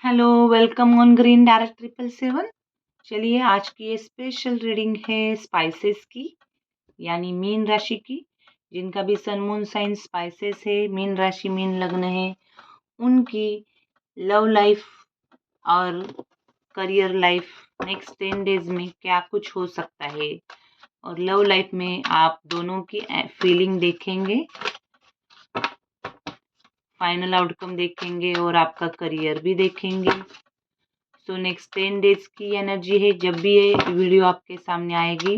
Hello, welcome on green direct 777। चलिए, आज की ये स्पेशल रीडिंग है स्पाइसेस की, यानी मीन राशि की। जिनका भी सन मून साइन स्पाइसेस है, मीन राशि मीन लग्न है, उनकी लव लाइफ और करियर लाइफ नेक्स्ट 10 डेज में क्या कुछ हो सकता है, और लव लाइफ में आप दोनों की फीलिंग देखेंगे, फाइनल आउटकम देखेंगे और आपका करियर भी देखेंगे। सो नेक्स्ट 10 डेज की एनर्जी है। जब भी ये वीडियो आपके सामने आएगी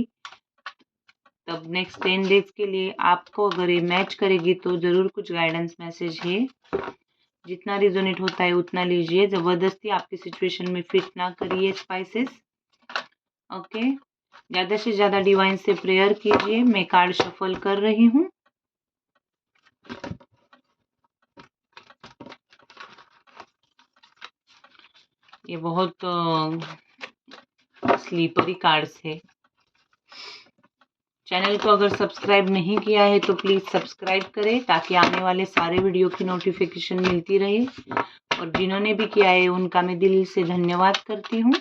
तब नेक्स्ट 10 डेज के लिए आपको अगर ये मैच करेगी तो ज़रूर कुछ गाइडेंस मैसेज है। जितना रिजोनेट होता है उतना लीजिए, ज़बरदस्ती आपकी सिचुएशन में फिट ना करिए स्पाइसेस। ओके, ज़्यादा से ज़्यादा डिवाइन से प्रेयर कीजिए। मैं कार्ड शफल कर रही हूँ। ये बहुत स्लीपरी कार्ड्स है। चैनल को अगर सब्सक्राइब नहीं किया है तो प्लीज़ सब्सक्राइब करें ताकि आने वाले सारे वीडियो की नोटिफिकेशन मिलती रहे। और जिन्होंने भी किया है उनका मैं दिल से धन्यवाद करती हूँ,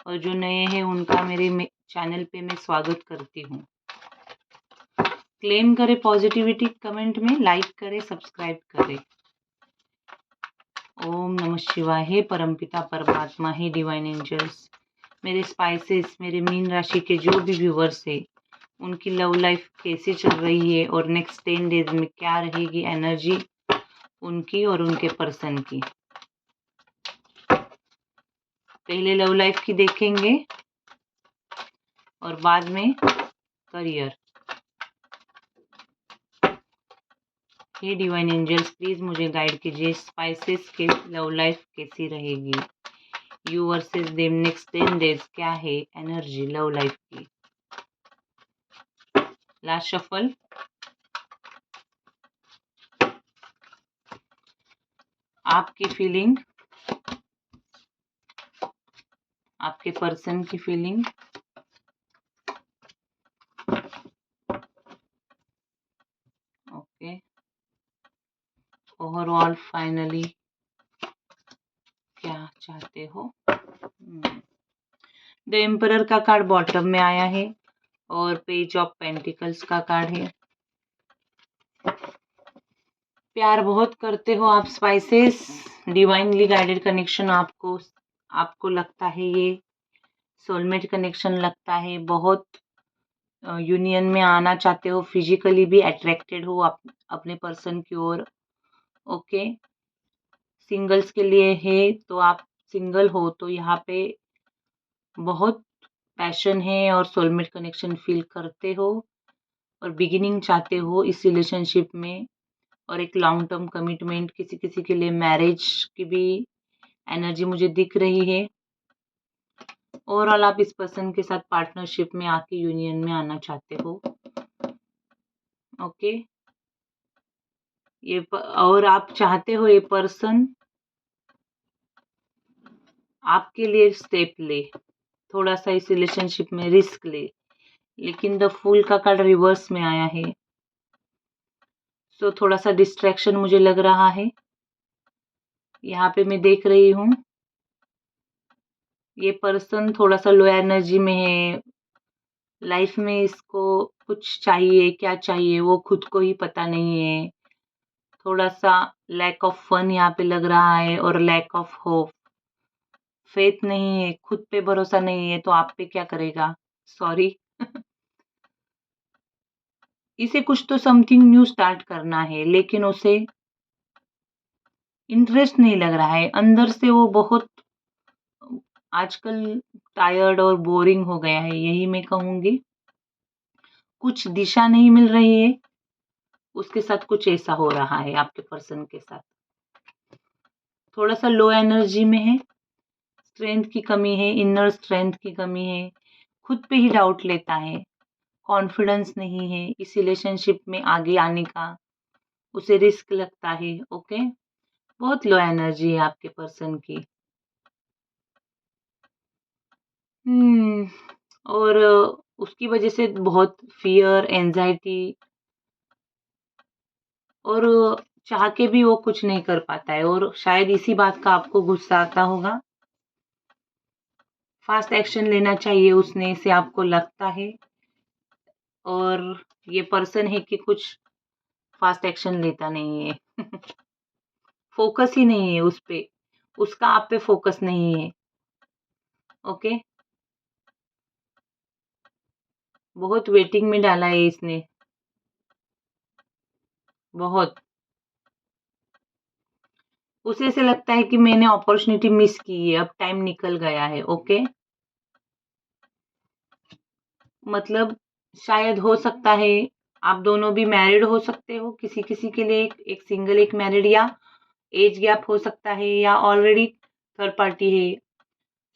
और जो नए हैं उनका मेरे चैनल पे मैं स्वागत करती हूँ। क्लेम करें पॉजिटिविटी कमेंट में, लाइक करें, सब्सक्राइब करें। ओम नमः शिवाय। हे परमपिता परमात्मा, हे डिवाइन एंजल्स, मेरे स्पाइसेस, मेरे मीन राशि के जो भी व्यूवर्स है उनकी लव लाइफ कैसे चल रही है और नेक्स्ट 10 डेज में क्या रहेगी एनर्जी उनकी और उनके पर्सन की। पहले लव लाइफ की देखेंगे और बाद में करियर। हे डिवाइन एंजल्स, प्लीज मुझे गाइड कीजिए, स्पाइसेस की लव लाइफ कैसी रहेगी, you versus them next 10 days क्या है एनर्जी लव लाइफ की। Last shuffle. आपकी फीलिंग, आपके पर्सन की फीलिंग, ओके, ओवरऑल फाइनली क्या चाहते हो। द एम्परर का कार्ड बॉटम में आया है और पेज ऑफ पेंटिकल्स का कार्ड है। प्यार बहुत करते हो आप स्पाइसेस, डिवाइनली गाइडेड कनेक्शन आपको लगता है, ये सोलमेट कनेक्शन लगता है। बहुत यूनियन में आना चाहते हो, फिजिकली भी अट्रैक्टेड हो अपने पर्सन की ओर। ओके, सिंगल्स के लिए है तो आप सिंगल हो तो यहाँ पे बहुत पैशन है और सोलमेट कनेक्शन फील करते हो और बिगिनिंग चाहते हो इस रिलेशनशिप में, और एक लॉन्ग टर्म कमिटमेंट, किसी किसी के लिए मैरिज की भी एनर्जी मुझे दिख रही है। ओवरऑल आप इस पर्सन के साथ पार्टनरशिप में आके यूनियन में आना चाहते हो। ओके, और आप चाहते हो ये पर्सन आपके लिए स्टेप ले, थोड़ा सा इस रिलेशनशिप में रिस्क ले, लेकिन द फूल का कार्ड रिवर्स में आया है। सो थोड़ा सा डिस्ट्रैक्शन मुझे लग रहा है। यहाँ पे मैं देख रही हूँ ये पर्सन थोड़ा सा लो एनर्जी में है। लाइफ में इसको कुछ चाहिए, क्या चाहिए वो खुद को ही पता नहीं है। थोड़ा सा लैक ऑफ फन यहाँ पे लग रहा है और लैक ऑफ होप, फेथ नहीं है, खुद पे भरोसा नहीं है तो आप पे क्या करेगा। सॉरी इसे कुछ तो समथिंग न्यू स्टार्ट करना है, लेकिन उसे इंटरेस्ट नहीं लग रहा है। अंदर से वो बहुत आजकल टायर्ड और बोरिंग हो गया है, यही मैं कहूँगी। कुछ दिशा नहीं मिल रही है, उसके साथ कुछ ऐसा हो रहा है आपके पर्सन के साथ। थोड़ा सा लो एनर्जी में है, स्ट्रेंथ की कमी है, इनर स्ट्रेंथ की कमी है, खुद पे ही डाउट लेता है, कॉन्फिडेंस नहीं है इस रिलेशनशिप में आगे आने का, उसे रिस्क लगता है। ओके, बहुत लो एनर्जी है आपके पर्सन की। और उसकी वजह से बहुत फियर, एंजाइटी और चाह के भी वो कुछ नहीं कर पाता है और शायद इसी बात का आपको गुस्सा आता होगा। फास्ट एक्शन लेना चाहिए उसने, ऐसे आपको लगता है, और ये पर्सन है कि कुछ फास्ट एक्शन लेता नहीं है। फोकस ही नहीं है उस पे, उसका आप पे फोकस नहीं है। ओके, बहुत वेटिंग में डाला है इसने, बहुत। उसे ऐसे लगता है कि मैंने अपॉर्चुनिटी मिस की है, अब टाइम निकल गया है। ओके, मतलब शायद हो सकता है आप दोनों भी मैरिड हो सकते हो, किसी किसी के लिए एक सिंगल एक मैरिड, या एज गैप हो सकता है, या ऑलरेडी थर्ड पार्टी है।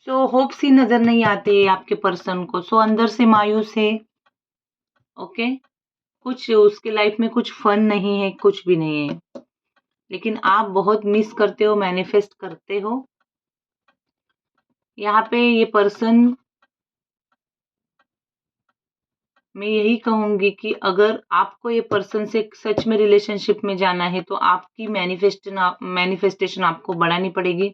सो होप्स ही नजर नहीं आते आपके पर्सन को, सो अंदर से मायूस है। ओके, कुछ उसके लाइफ में कुछ फन नहीं है, कुछ भी नहीं है, लेकिन आप बहुत मिस करते हो, मैनिफेस्ट करते हो। यहाँ पे ये पर्सन, मैं यही कहूंगी कि अगर आपको ये पर्सन से सच में रिलेशनशिप में जाना है तो आपकी मैनिफेस्टेशन आपको बढ़ानी पड़ेगी।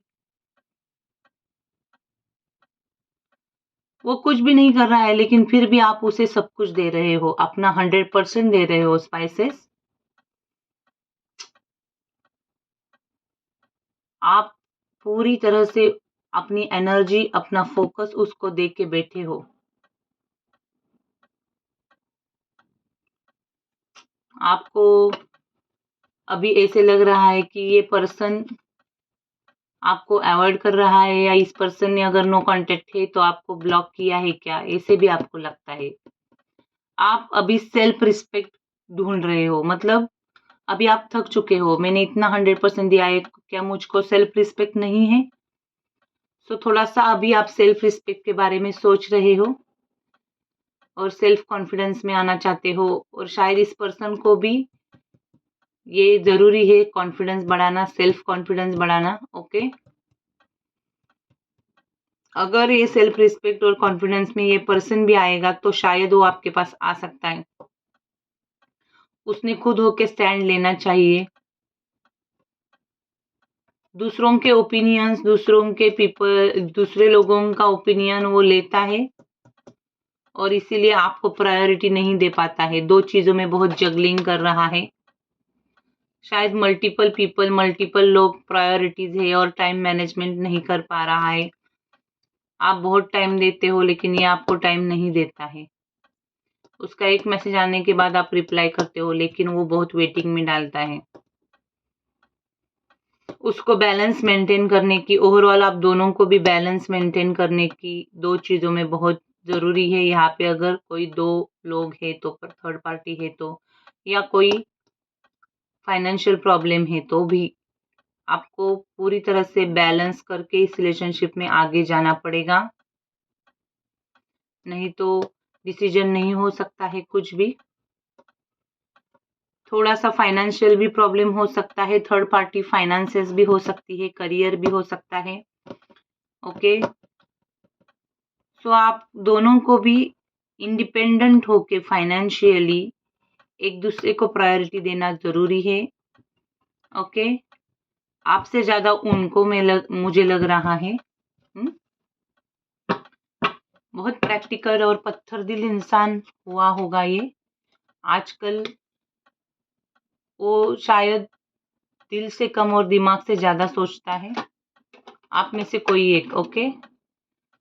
वो कुछ भी नहीं कर रहा है लेकिन फिर भी आप उसे सब कुछ दे रहे हो, अपना 100% दे रहे हो स्पाइसेस। आप पूरी तरह से अपनी एनर्जी, अपना फोकस उसको दे के बैठे हो। आपको अभी ऐसे लग रहा है कि ये पर्सन आपको अवॉइड कर रहा है, या इस पर्सन ने अगर नो कांटेक्ट है तो आपको ब्लॉक किया है क्या, ऐसे भी आपको लगता है। आप अभी सेल्फ रिस्पेक्ट ढूंढ रहे हो, मतलब अभी आप थक चुके हो, मैंने इतना 100% दिया है, क्या मुझको सेल्फ रिस्पेक्ट नहीं है। सो थोड़ा सा अभी आप सेल्फ रिस्पेक्ट के बारे में सोच रहे हो और सेल्फ कॉन्फिडेंस में आना चाहते हो, और शायद इस पर्सन को भी ये जरूरी है कॉन्फिडेंस बढ़ाना, सेल्फ कॉन्फिडेंस बढ़ाना। ओके, अगर ये सेल्फ रिस्पेक्ट और कॉन्फिडेंस में ये पर्सन भी आएगा तो शायद वो आपके पास आ सकता है। उसने खुद होके स्टैंड लेना चाहिए। दूसरों के ओपिनियंस, दूसरे लोगों का ओपिनियन वो लेता है और इसीलिए आपको प्रायोरिटी नहीं दे पाता है, दो चीजों में बहुत जगलिंग कर रहा है। शायद मल्टीपल लोग प्रायोरिटीज है और टाइम मैनेजमेंट नहीं कर पा रहा है। आप बहुत टाइम देते हो लेकिन ये आपको टाइम नहीं देता है। उसका एक मैसेज आने के बाद आप रिप्लाई करते हो लेकिन वो बहुत वेटिंग में डालता है। उसको बैलेंस मेंटेन करने की, ओवरऑल आप दोनों को भी बैलेंस मेंटेन करने की, दो चीजों में बहुत जरूरी है यहाँ पे। अगर कोई दो लोग है तो, थर्ड पार्टी है तो, या कोई फाइनेंशियल प्रॉब्लम है तो भी आपको पूरी तरह से बैलेंस करके इस रिलेशनशिप में आगे जाना पड़ेगा, नहीं तो डिसीजन नहीं हो सकता है कुछ भी। थोड़ा सा फाइनेंशियल भी प्रॉब्लम हो सकता है, थर्ड पार्टी फाइनेंसेस भी हो सकती है, करियर भी हो सकता है। ओके, सो आप दोनों को भी इंडिपेंडेंट होके फाइनेंशियली एक दूसरे को प्रायोरिटी देना जरूरी है। ओके, आपसे ज्यादा उनको मुझे लग रहा है। बहुत प्रैक्टिकल और पत्थर दिल इंसान हुआ होगा ये। आजकल वो शायद दिल से कम और दिमाग से ज्यादा सोचता है, आप में से कोई एक। ओके,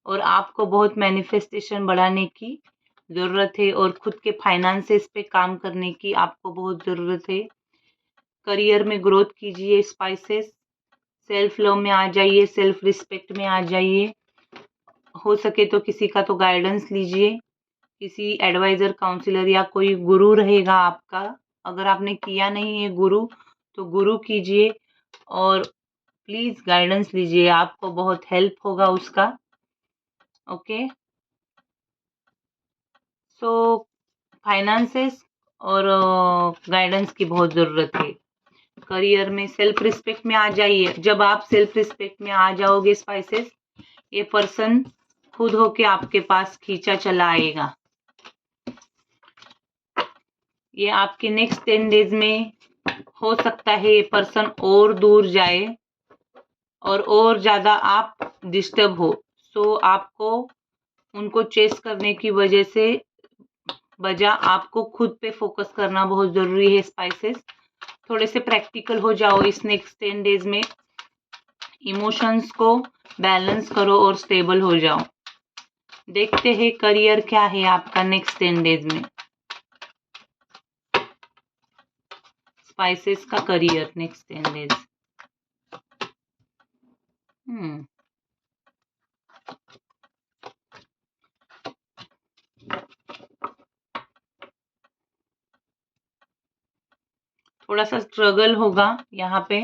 और आपको बहुत मैनिफेस्टेशन बढ़ाने की जरूरत है और खुद के फाइनेंसेस पे काम करने की आपको बहुत जरूरत है। करियर में ग्रोथ कीजिए स्पाइसेस, सेल्फ लव में आ जाइए, सेल्फ रिस्पेक्ट में आ जाइए। हो सके तो किसी का तो गाइडेंस लीजिए, किसी एडवाइजर, काउंसलर या कोई गुरु रहेगा आपका। अगर आपने किया नहीं है गुरु तो गुरु कीजिए और प्लीज गाइडेंस लीजिए, आपको बहुत हेल्प होगा उसका। ओके, सो फाइनेंसेस और गाइडेंस की बहुत ज़रूरत है। करियर में सेल्फ रिस्पेक्ट में आ जाइए। जब आप सेल्फ रिस्पेक्ट में आ जाओगे स्पाइसेस, ये पर्सन खुद होके आपके पास खींचा चला आएगा। ये आपके नेक्स्ट 10 डेज में हो सकता है ये पर्सन और दूर जाए और ज़्यादा आप डिस्टर्ब हो। सो आपको उनको चेस करने की बजाय आपको खुद पे फोकस करना बहुत ज़रूरी है स्पाइसेस। थोड़े से प्रैक्टिकल हो जाओ इस नेक्स्ट 10 डेज में। इमोशंस को बैलेंस करो और स्टेबल हो जाओ। देखते हैं करियर क्या है आपका नेक्स्ट 10 डेज में। स्पाइसेस का करियर नेक्स्ट 10 डेज। थोड़ा सा स्ट्रगल होगा यहाँ पे,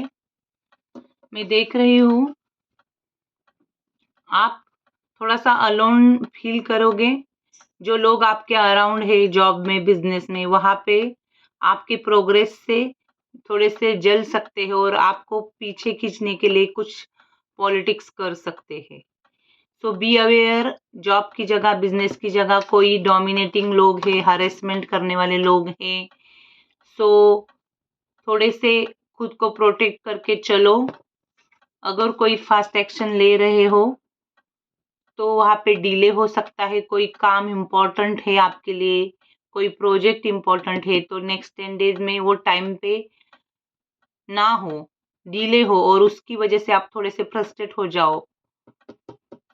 मैं देख रही हूँ। आप थोड़ा सा अलोन फील करोगे। जो लोग आपके अराउंड है जॉब में, बिजनेस में, वहां पे आपके प्रोग्रेस से थोड़े से जल सकते हैं और आपको पीछे खींचने के लिए कुछ पॉलिटिक्स कर सकते हैं। सो बी अवेयर। जॉब की जगह, बिजनेस की जगह कोई डोमिनेटिंग लोग हैं, हरेसमेंट करने वाले लोग हैं। सो थोड़े से खुद को प्रोटेक्ट करके चलो। अगर कोई फास्ट एक्शन ले रहे हो तो वहाँ पे डिले हो सकता है। कोई काम इम्पोर्टेंट है आपके लिए, कोई प्रोजेक्ट इम्पोर्टेंट है, तो नेक्स्ट 10 डेज में वो टाइम पे ना हो, डिले हो और उसकी वजह से आप थोड़े से फ्रस्ट्रेट हो जाओ।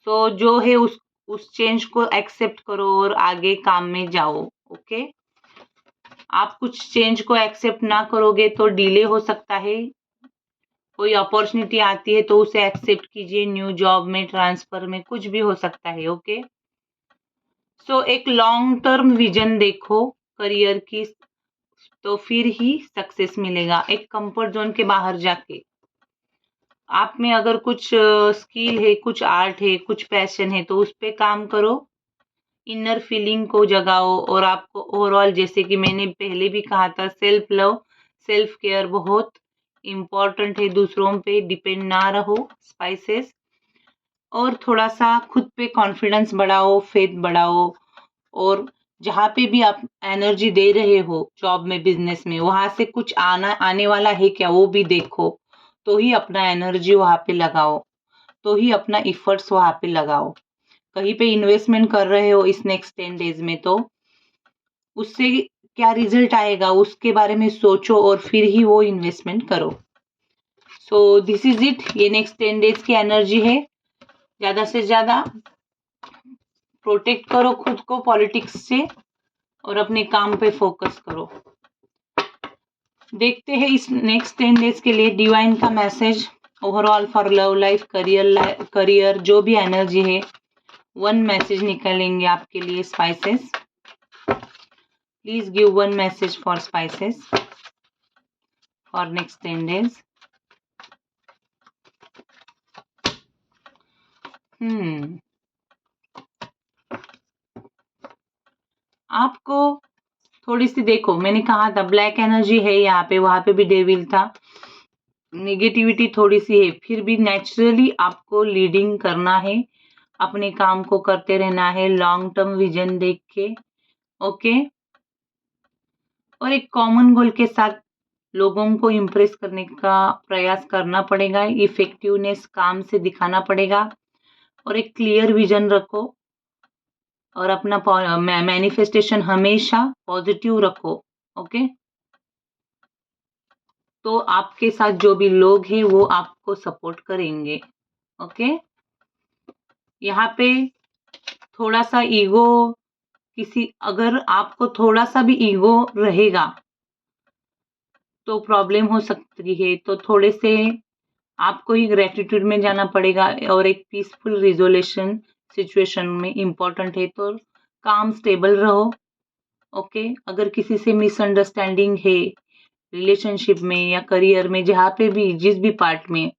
तो जो है उस चेंज को एक्सेप्ट करो और आगे काम में जाओ। ओके। आप कुछ चेंज को एक्सेप्ट ना करोगे तो डिले हो सकता है। कोई अपॉर्चुनिटी आती है तो उसे एक्सेप्ट कीजिए। न्यू जॉब में, ट्रांसफर में, कुछ भी हो सकता है। ओके। सो एक लॉन्ग टर्म विजन देखो करियर की, तो फिर ही सक्सेस मिलेगा। एक कंफर्ट जोन के बाहर जाके आप में अगर कुछ स्किल है, कुछ आर्ट है, कुछ पैशन है, तो उस पे काम करो। इनर फीलिंग को जगाओ और आपको ओवरऑल, जैसे कि मैंने पहले भी कहा था, सेल्फ लव, सेल्फ केयर बहुत इम्पोर्टेंट है। दूसरों पे डिपेंड ना रहो स्पाइसेस। और थोड़ा सा खुद पे कॉन्फिडेंस बढ़ाओ, फेथ बढ़ाओ। और जहाँ पे भी आप एनर्जी दे रहे हो जॉब में, बिजनेस में, वहां से कुछ आने वाला है क्या, वो भी देखो। तो ही अपना एनर्जी वहां पे लगाओ, तो ही अपना इफर्ट्स वहां पे लगाओ। कहीं पे इन्वेस्टमेंट कर रहे हो इस नेक्स्ट 10 डेज में, तो उससे क्या रिजल्ट आएगा उसके बारे में सोचो और फिर ही वो इन्वेस्टमेंट करो। So this is it. ये नेक्स्ट 10 डेज की एनर्जी है। ज्यादा से ज्यादा प्रोटेक्ट करो खुद को पॉलिटिक्स से और अपने काम पे फोकस करो। देखते हैं इस नेक्स्ट 10 डेज के लिए डिवाइन का message overall for love life, career, जो भी एनर्जी है। वन मैसेज निकालेंगे आपके लिए spices. Please give one message for spices for next 10 days. आपको थोड़ी सी, देखो मैंने कहा था ब्लैक एनर्जी है यहाँ पे, वहां पे भी डेविल था। नेगेटिविटी थोड़ी सी है, फिर भी नेचुरली आपको लीडिंग करना है, अपने काम को करते रहना है, लॉन्ग टर्म विजन देख के। ओके। और एक कॉमन गोल के साथ लोगों को इम्प्रेस करने का प्रयास करना पड़ेगा। इफेक्टिवनेस काम से दिखाना पड़ेगा और एक क्लियर विजन रखो और अपना मैनिफेस्टेशन हमेशा पॉजिटिव रखो। ओके। तो आपके साथ जो भी लोग हैं वो आपको सपोर्ट करेंगे। ओके। यहाँ पे थोड़ा सा ईगो, अगर आपको थोड़ा सा भी ईगो रहेगा तो प्रॉब्लम हो सकती है। तो थोड़े से आपको ही ग्रेटिट्यूड में जाना पड़ेगा और एक पीसफुल रिजोल्यूशन सिचुएशन में इम्पोर्टेंट है। तो काम स्टेबल रहो। ओके। अगर किसी से मिसअंडरस्टैंडिंग है रिलेशनशिप में या करियर में, जहाँ पे भी, जिस भी पार्ट में,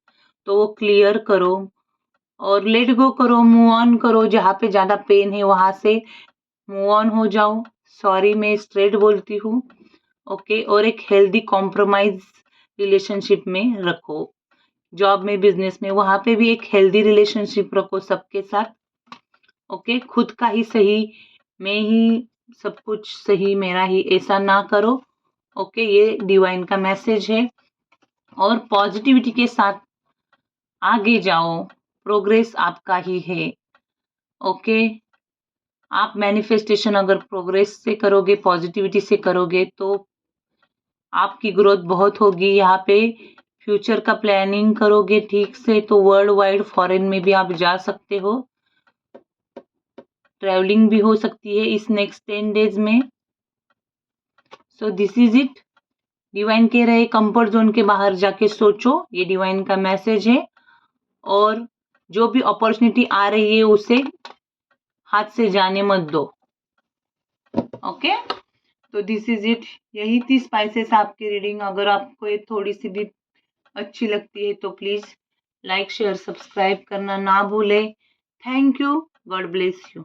तो वो क्लियर करो और लेट गो करो, मूव ऑन करो। जहाँ पे ज्यादा पेन है वहां से मूव ऑन हो जाओ। सॉरी, मैं स्ट्रेट बोलती हूँ। ओके। और एक हेल्दी कॉम्प्रोमाइज रिलेशनशिप में रखो। जॉब में, बिजनेस में, वहां पे भी एक हेल्दी रिलेशनशिप रखो सबके साथ। ओके। खुद का ही सही, मैं ही सब कुछ सही, मेरा ही, ऐसा ना करो। ओके, ये डिवाइन का मैसेज है। और पॉजिटिविटी के साथ आगे जाओ, प्रोग्रेस आपका ही है। ओके, आप मैनिफेस्टेशन अगर प्रोग्रेस से करोगे, पॉजिटिविटी से करोगे तो आपकी ग्रोथ बहुत होगी। यहाँ पे फ्यूचर का प्लानिंग करोगे ठीक से तो वर्ल्ड वाइड फॉरेन में भी आप जा सकते हो, ट्रैवलिंग भी हो सकती है इस नेक्स्ट 10 डेज में। So this is it. Divine कह रहे कंफर्ट जोन के बाहर जाके सोचो, ये डिवाइन का मैसेज है। और जो भी अपॉर्चुनिटी आ रही है उसे हाथ से जाने मत दो। ओके, तो दिस इज इट। यही थी स्पाइसेस आपकी रीडिंग। अगर आपको ये थोड़ी सी भी अच्छी लगती है तो प्लीज लाइक शेयर सब्सक्राइब करना ना भूले। Thank you, God bless you.